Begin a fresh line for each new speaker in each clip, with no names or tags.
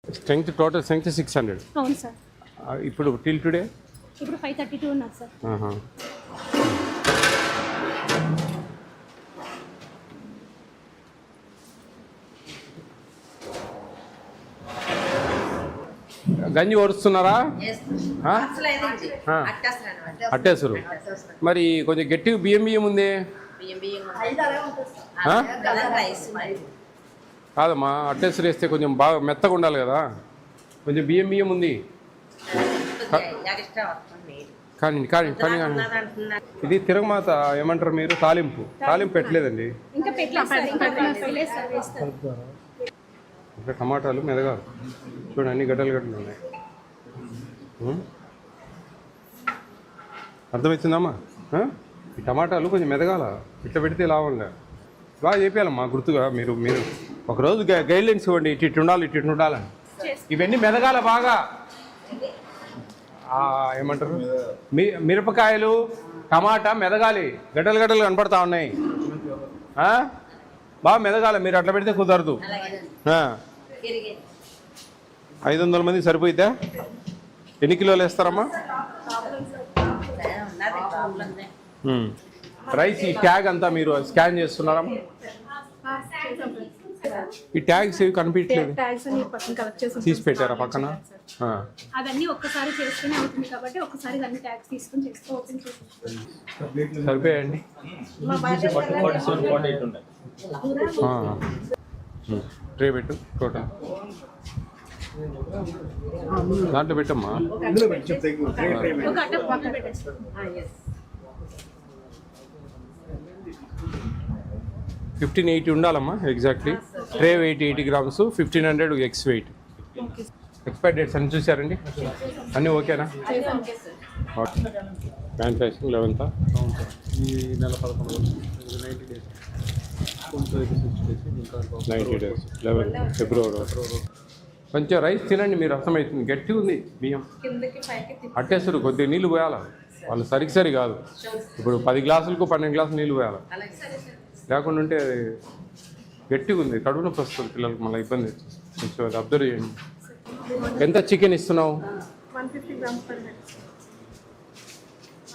Strength total strength 600.
అవును sir.
ఇప్పుడు till today
ఇప్పుడు 532 ఉన్నారు సార్.
గంజి ఓడుస్తున్నారా? అట్టేసరు. మరి కొంచెం గట్టిగా బియ్యం ఉంది కాదమ్మా. అట్టేసరు వేస్తే కొంచెం బాగా మెత్తగా ఉండాలి కదా. కొంచెం బియ్యం ఉంది కానీ కానీ కానీ కానీ ఇది తిరగమాత ఏమంటారు మీరు? తాలింపు పెట్టలేదండి ఇంకా. టమాటాలు మెదగాలి చూడండి, అన్ని గడ్డలు ఉన్నాయి. అర్థమవుతుందమ్మా? ఈ టమాటాలు కొంచెం మెదగాల. ఇట్లా పెడితే లాభంగా బాగా చేయాలమ్మా. గుర్తుగా మీరు ఒకరోజు గైడ్లైన్స్ ఇవ్వండి, ఇటు ఉండాలని. ఇవన్నీ మెదగాల బాగా. ఏమంటారు, మిరపకాయలు టమాటా మెదగాలి. గడ్డలు కనపడతా ఉన్నాయి. బాగా మెదగాలి. మీరు అట్లా పెడితే కుదరదు. 500 మంది సరిపోయిద్దా? ఎన్ని కిలోలు వేస్తారమ్మా? రైస్ ఈ ట్యాగ్ అంతా మీరు స్కాన్ చేస్తున్నారమ్మా? ఈ ట్యాగ్స్ ఏవి కనిపించలేదు, తీసి పెట్టారా పక్కన?
అవన్నీ ఒక్కసారి చేస్తూనే అవుతుంది కాబట్టి ఒక్కసారి అన్ని ట్యాగ్స్ తీసుకొని చేస్తూ ఓపెన్ చేసి
సరిపోయండి. ట్రే పెట్టు టోటల్ దాంట్లో పెట్టమ్మా. 1580 ఉండాలమ్మా exactly. Tray weight 80 grams, 1500 eggs weight. Expire dates అన్ని చూసారండి? అన్నీ ఓకేనా? ఓకే. మ్యానుఫ్యాక్చరింగ్ 11th
ఈ నెల 11
90 days 11 ఫిబ్రవరి. కొంచెం రైస్ తినండి, మీరు అర్థమవుతుంది. గట్టిగా ఉంది బియ్యం. అట్టేస్తారు కొద్దిగా నీళ్ళు పోయాలి. వాళ్ళు సరి కాదు. ఇప్పుడు 10 గ్లాసులకు 12 గ్లాసులు నీళ్ళు పోయాలి. లేకుండా ఉంటే గట్టిగా ఉంది. కడుపు నొప్పి వస్తుంది పిల్లలకు, మళ్ళీ ఇబ్బంది. కొంచెం అది అబ్జర్వ్ చేయండి. ఎంత చికెన్ ఇస్తున్నావు?
150 grams per head.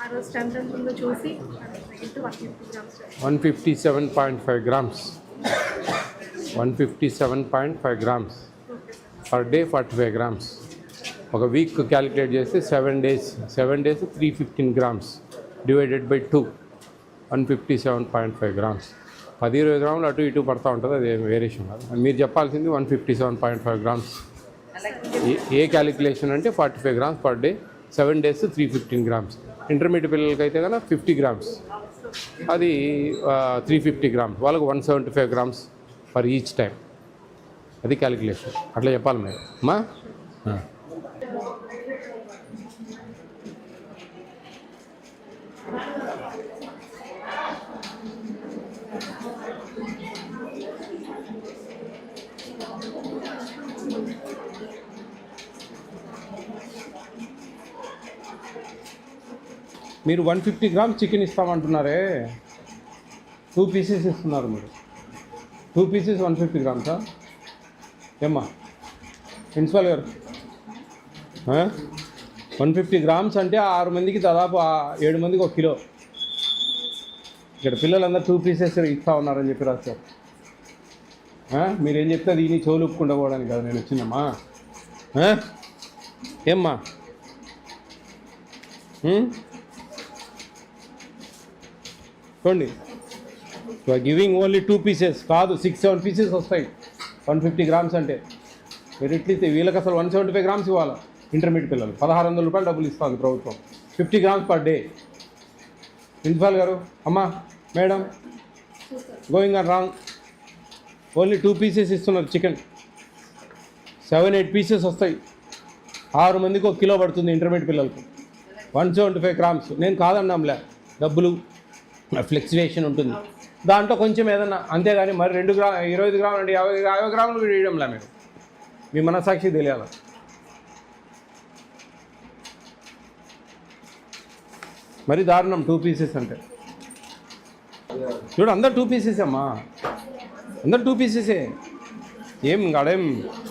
ఆ రోజు స్ట్రెంత్ ఎంత ఉందో చూసి
157.5 grams. 157.5 grams per day 45 grams. ఒక వీక్ క్యాలిక్యులేట్ చేస్తే 7 days 315 grams divided by 2 157.5 grams. 10-20 గ్రాములు అటు ఇటు పడతా ఉంటుంది. అది వేరియేషన్ కాదు. మీరు చెప్పాల్సింది 157.5 grams. ఏ క్యాలిక్యులేషన్ అంటే 45 grams per day, 7 days 315 grams. Intermediate పిల్లలకి అయితే కనుక 50 grams, అది 350 grams. వాళ్ళకు 175 grams పర్ ఈచ్ టైం. అది క్యాలిక్యులేషన్. అట్లా చెప్పాలి మీరు అమ్మా. మీరు 150 grams చికెన్ ఇస్తామంటున్నారే, 2 pieces ఇస్తున్నారు మీరు. 2 pieces 150 grams ఏమ్మా ప్రిన్సిపాల్ గారు? 150 grams అంటే 6 మందికి దాదాపు 7 మందికి 1 కిలో. ఇక్కడ పిల్లలందరూ 2 pieces ఇస్తా ఉన్నారని చెప్పి రాస్తారు. మీరేం చెప్తే దీన్ని చెవులు ఒప్పుకుండా పోవడానికి కదా నేను వచ్చిందమ్మా. ఏమ్మా చూడండి, గివింగ్ ఓన్లీ 2 pieces కాదు, 6-7 pieces వస్తాయి 150 grams అంటే. మీరు ఇట్లయితే వీళ్ళకి అసలు 175 grams ఇవ్వాలి. ఇంటర్మీడియట్ పిల్లలు 1600 రూపాయలు డబ్బులు ఇస్తుంది ప్రభుత్వం. 50 grams పర్ డే. ప్రిన్సిపాల్ గారు, అమ్మా madam, going and wrong. Only 2 pieces ఇస్తున్నారు చికెన్. 7-8 pieces వస్తాయి. 6 మందికి 1 కిలో పడుతుంది ఇంటర్మీడియట్ పిల్లలకు. 175 grams. నేను కాదన్నాంలే, డబ్బులు ఫ్లెక్చువేషన్ ఉంటుంది దాంట్లో కొంచెం ఏదన్నా, అంతేగాని మరి 25 గ్రాములు అంటే 50 గ్రాములు వేయడంలా. మీరు మీ మనసాక్షి తెలియాలి. మరి దారుణం 2 pieces అంటే. చూడు అందరు 2 pieces అమ్మా, అందరు 2 pieces ఏం గడేం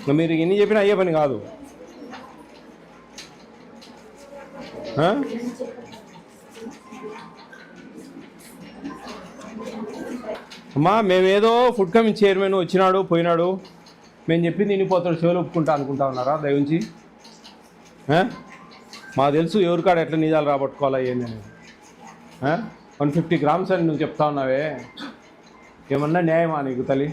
ఇంకా మీరు ఎన్ని చెప్పినా అయ్యే పని కాదు. అమ్మా మేమేదో ఫుడ్ కమింగ్ చైర్మన్ వచ్చినాడు పోయినాడు మేము చెప్పింది వినిపోతాడు చెవులు ఒప్పుకుంటా అనుకుంటా ఉన్నారా దయవుంచి? మాకు తెలుసు ఎవరికాడ ఎట్లా నిజాలు రాబట్టుకోవాలా ఏంది అనేది. 150 గ్రామ్స్ అని నువ్వు చెప్తా ఉన్నావే, ఏమన్నా న్యాయమా నీకు తల్లి?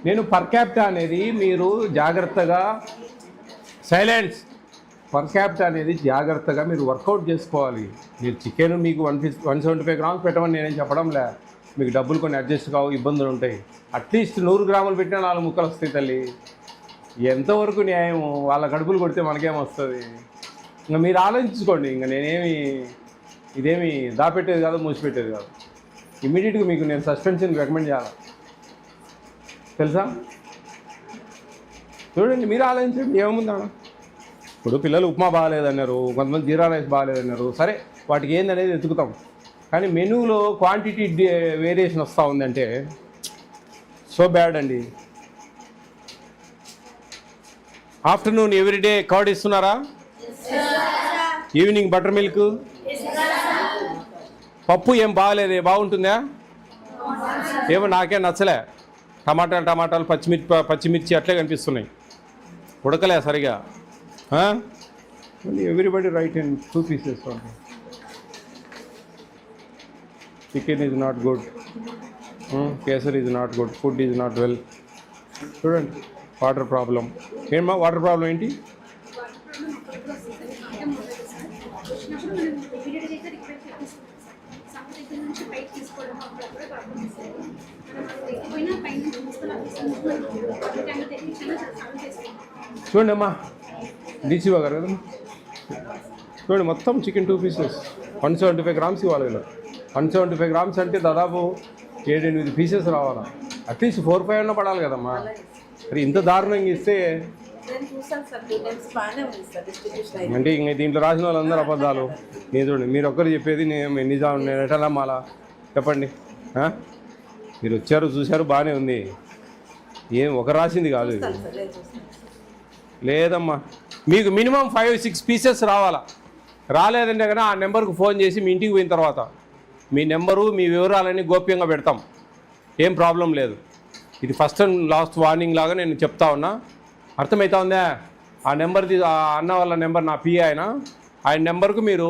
నేను పర్ క్యాపిటా అనేది మీరు జాగ్రత్తగా సైలెన్స్, పర్ క్యాపిటా అనేది జాగ్రత్తగా మీరు వర్కౌట్ చేసుకోవాలి. మీరు చికెన్ మీకు 175 గ్రామ్స్ పెట్టమని నేనేం చెప్పడం లే, మీకు డబ్బులు కొన్ని అడ్జస్ట్ కావు, ఇబ్బందులు ఉంటాయి. అట్లీస్ట్ 100 గ్రాములు పెట్టినా 4 ముక్కలు వస్తాయి తల్లి. ఎంతవరకు న్యాయము? వాళ్ళ కడుపులు కొడితే మనకేమొస్తుంది? ఇంకా మీరు ఆలోచించుకోండి. ఇంకా నేనేమి ఇదేమి దాపెట్టేది కాదు, మూసిపెట్టేది కాదు. ఇమీడియట్గా మీకు నేను సస్పెన్షన్ రికమెండ్ చేయాలి, తెలుసా? చూడండి, మీరు ఆలోచించండి ఏముందా. ఇప్పుడు పిల్లలు ఉప్మా బాగాలేదన్నారు, కొంతమంది జీరా రైస్ బాగాలేదన్నారు. సరే, వాటికి ఏందనేది వెతుకుతాం. కానీ మెనూలో క్వాంటిటీ వేరియేషన్ వస్తూ ఉందంటే సో బ్యాడ్ అండి. ఆఫ్టర్నూన్ ఎవ్రీడే కర్డ్ ఇస్తున్నారా? Evening butter milk. పప్పు ఏం బాగాలేదే, బాగుంటుందా? ఏమో నాకేం నచ్చలే. టమాటాలు పచ్చిమిర్చి అట్లే కనిపిస్తున్నాయి, ఉడకలే సరిగా. Everybody right in 2 pieces. Chicken is not good, kesar is not good, food is not well. చూడండి, వాటర్ ప్రాబ్లం. ఏమా వాటర్ ప్రాబ్లం ఏంటి? చూడండి అమ్మా, డీసీవా గారు కదా, చూడండి మొత్తం చికెన్ 2 pieces 175 గ్రామ్స్ ఇవ్వాలి. 175 గ్రామ్స్ అంటే దాదాపు 7-8 పీసెస్ రావాలా. అట్లీస్ట్ 4-5 అన్న పడాలి కదమ్మా. మరి ఇంత దారుణంగా ఇస్తే అంటే ఇంక దీంట్లో రాసిన వాళ్ళందరూ అబద్ధాలు. నేను చూడండి, మీరు ఒక్కరు చెప్పేది నేను నిజం, నేను ఎట్లా నమ్మాలా చెప్పండి? మీరు వచ్చారు చూశారు బాగానే ఉంది, ఏం ఒక రాసింది కాదు ఇది. లేదమ్మా, మీకు మినిమం 5-6 పీసెస్ రావాలా. రాలేదంటే కనుక ఆ నెంబర్కు ఫోన్ చేసి మీ ఇంటికి పోయిన తర్వాత మీ నెంబరు మీ వివరాలన్నీ గోప్యంగా పెడతాం, ఏం ప్రాబ్లం లేదు. ఇది ఫస్ట్ అండ్ లాస్ట్ వార్నింగ్ లాగా నేను చెప్తా ఉన్నా, అర్థమవుతా ఉందా? ఆ నెంబర్ది ఆ అన్న వాళ్ళ నెంబర్ నా పిఏ ఆయన నెంబర్కు మీరు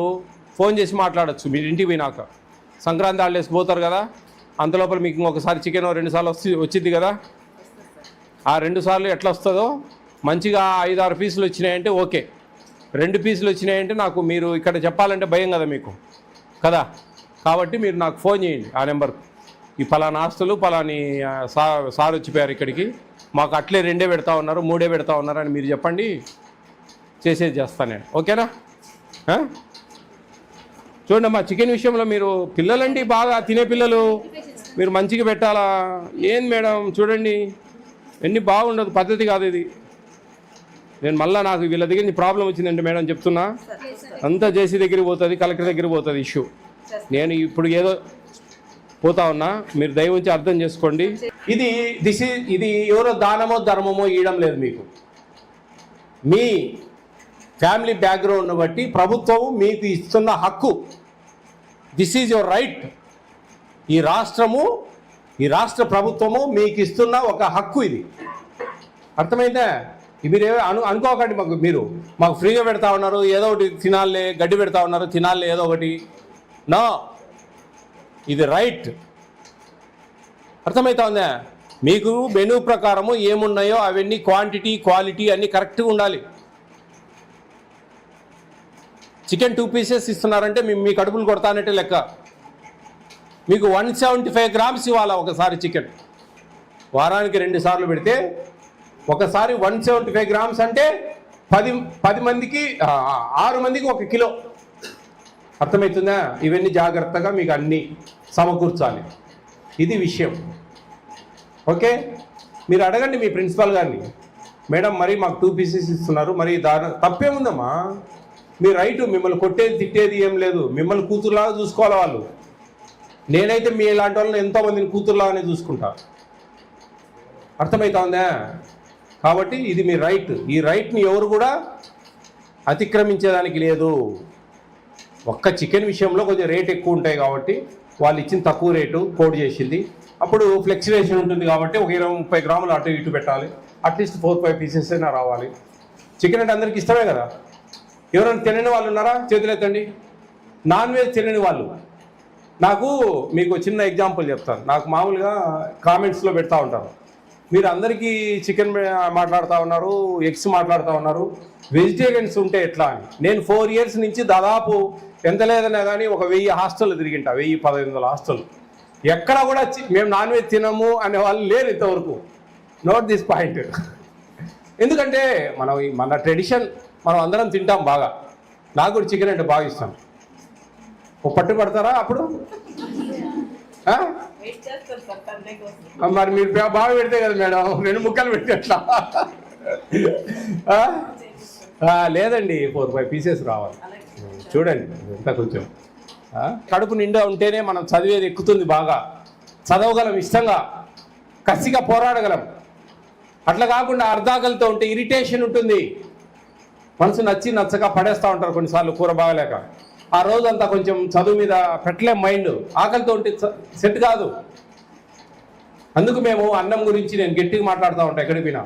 ఫోన్ చేసి మాట్లాడచ్చు. మీరు ఇంటికి పోయినాక సంక్రాంతి హాలిడేస్ పోతారు కదా, అంతలోపల మీకు ఇంకొకసారి చికెన్ 2 సార్లు వచ్చింది కదా. ఆ 2 సార్లు ఎట్లా వస్తుందో మంచిగా 5-6 పీసులు వచ్చినాయంటే ఓకే, 2 పీసులు వచ్చినాయంటే నాకు మీరు ఇక్కడ చెప్పాలంటే భయం కదా మీకు కదా. కాబట్టి మీరు నాకు ఫోన్ చేయండి ఆ నెంబర్కు, ఈ పలానా ఆస్తులు పలాని సార్ వచ్చిపోయారు ఇక్కడికి, మాకు అట్లే 2 పెడతా ఉన్నారు 3 పెడతా ఉన్నారు అని మీరు చెప్పండి, చేసేది చేస్తాను నేను, ఓకేనా? చూడండి అమ్మా, చికెన్ విషయంలో మీరు పిల్లలండి బాగా తినే పిల్లలు, మీరు మంచిగా పెట్టాలా. ఏంది మేడం చూడండి, ఎన్ని బాగుండదు, పద్ధతి కాదు ఇది. నేను మళ్ళీ నాకు వీళ్ళ దగ్గర ప్రాబ్లం వచ్చిందంటే మేడం చెప్తున్నా, అంతా జేసీ దగ్గరికి పోతుంది, కలెక్టర్ దగ్గరికి పోతుంది ఇష్యూ. నేను ఇప్పుడు ఏదో పోతా ఉన్నా, మీరు దయవుంచి అర్థం చేసుకోండి. ఇది ఎవరో దానమో ధర్మమో ఇవ్వడం లేదు మీకు, మీ ఫ్యామిలీ బ్యాక్గ్రౌండ్ బట్టి ప్రభుత్వం మీకు ఇస్తున్న హక్కు. This is your right. ఈ రాష్ట్ర ప్రభుత్వము మీకు ఇస్తున్న ఒక హక్కు ఇది, అర్థమైందా? మీరు అనుకోకండి మీరు మాకు ఫ్రీగా పెడతా ఉన్నారు, ఏదో ఒకటి తినాలే, గడ్డి పెడతా ఉన్నారు తినాలే ఏదో ఒకటి. నో, ఇది రైట్, అర్థమవుతా ఉందా? మీకు మెనూ ప్రకారము ఏమున్నాయో అవన్నీ క్వాంటిటీ క్వాలిటీ అన్నీ కరెక్ట్గా ఉండాలి. చికెన్ 2 pieces ఇస్తున్నారంటే మీ కడుపులు కొడతానంటే లెక్క. మీకు 175 గ్రామ్స్ ఇవ్వాలా ఒకసారి చికెన్, వారానికి 2 సార్లు పెడితే ఒకసారి 175 గ్రామ్స్ అంటే 10 మందికి 6 మందికి 1 కిలో, అర్థమవుతుందా? ఇవన్నీ జాగ్రత్తగా మీకు అన్నీ సమకూర్చాలి, ఇది విషయం. ఓకే, మీరు అడగండి మీ ప్రిన్సిపాల్ గారిని, మేడం మరి మాకు 2 pieces ఇస్తున్నారు, మరి తప్పేముందమ్మా, మీ రైట్, మిమ్మల్ని కొట్టేది తిట్టేది ఏం లేదు, మిమ్మల్ని కూతురులాగా చూసుకోవాలి వాళ్ళు. నేనైతే మీ ఇలాంటి వాళ్ళని ఎంతోమందిని కూతురులాగానే చూసుకుంటా. అర్థమవుతుందా? కాబట్టి ఇది మీ రైట్. ఈ రైట్ని ఎవరు కూడా అతిక్రమించేదానికి లేదు. ఒక్క చికెన్ విషయంలో కొంచెం రేట్ ఎక్కువ ఉంటాయి కాబట్టి వాళ్ళు ఇచ్చిన తక్కువ రేటు కోడ్ చేసింది. అప్పుడు ఫ్లెక్చువేషన్ ఉంటుంది కాబట్టి ఒక 20-30 గ్రాములు అటు ఇటు పెట్టాలి. అట్లీస్ట్ 4-5 పీసెస్ అయినా రావాలి. చికెన్ అంటే అందరికి ఇష్టమే కదా. ఎవరైనా తినని వాళ్ళు ఉన్నారా? చేతులు ఎత్తండి. నాన్ వెజ్ తినని వాళ్ళు. మీకు చిన్న ఎగ్జాంపుల్ చెప్తాను. నాకు మామూలుగా కామెంట్స్లో పెడతా ఉంటారు, మీరు అందరికీ చికెన్ మాట్లాడుతూ ఉన్నారు, ఎగ్స్ మాట్లాడుతూ ఉన్నారు, వెజిటేరియన్స్ ఉంటే ఎట్లా అని. నేను 4 years నుంచి దాదాపు ఎంత లేదన్నా కానీ ఒక 1000 హాస్టల్ తిరిగింటా, 1000-1500 హాస్టల్. ఎక్కడ కూడా మేము నాన్ వెజ్ తినము అనే వాళ్ళు లేరు ఇంతవరకు. Note this point. ఎందుకంటే మన ట్రెడిషన్, మనం అందరం తింటాం బాగా. నాకు కూడా చికెన్ అంటే బాగా ఇష్టం. పట్టు పడతారా అప్పుడు? మరి మీరు బాగా పెడితే కదా మేడం, 2 ముక్కలు పెడితే ఎట్లా? లేదండి, 4-5 పీసెస్ రావాలి. చూడండి ఎంత కొంచెం కడుపు నిండా ఉంటేనే మనం చదివేది ఎక్కుతుంది, బాగా చదవగలం, ఇష్టంగా కసిగా పోరాడగలం. అట్లా కాకుండా అర్ధాకలితో ఉంటే ఇరిటేషన్ ఉంటుంది. మనసు నచ్చక పడేస్తూ ఉంటారు కొన్నిసార్లు కూర బాగలేక. ఆ రోజంతా కొంచెం చదువు మీద పెట్టలేం మైండ్. ఆకలితో ఉంటే సెట్ కాదు. అందుకు మేము అన్నం గురించి నేను గట్టిగా మాట్లాడుతూ ఉంటాను ఎక్కడికి పోయినా.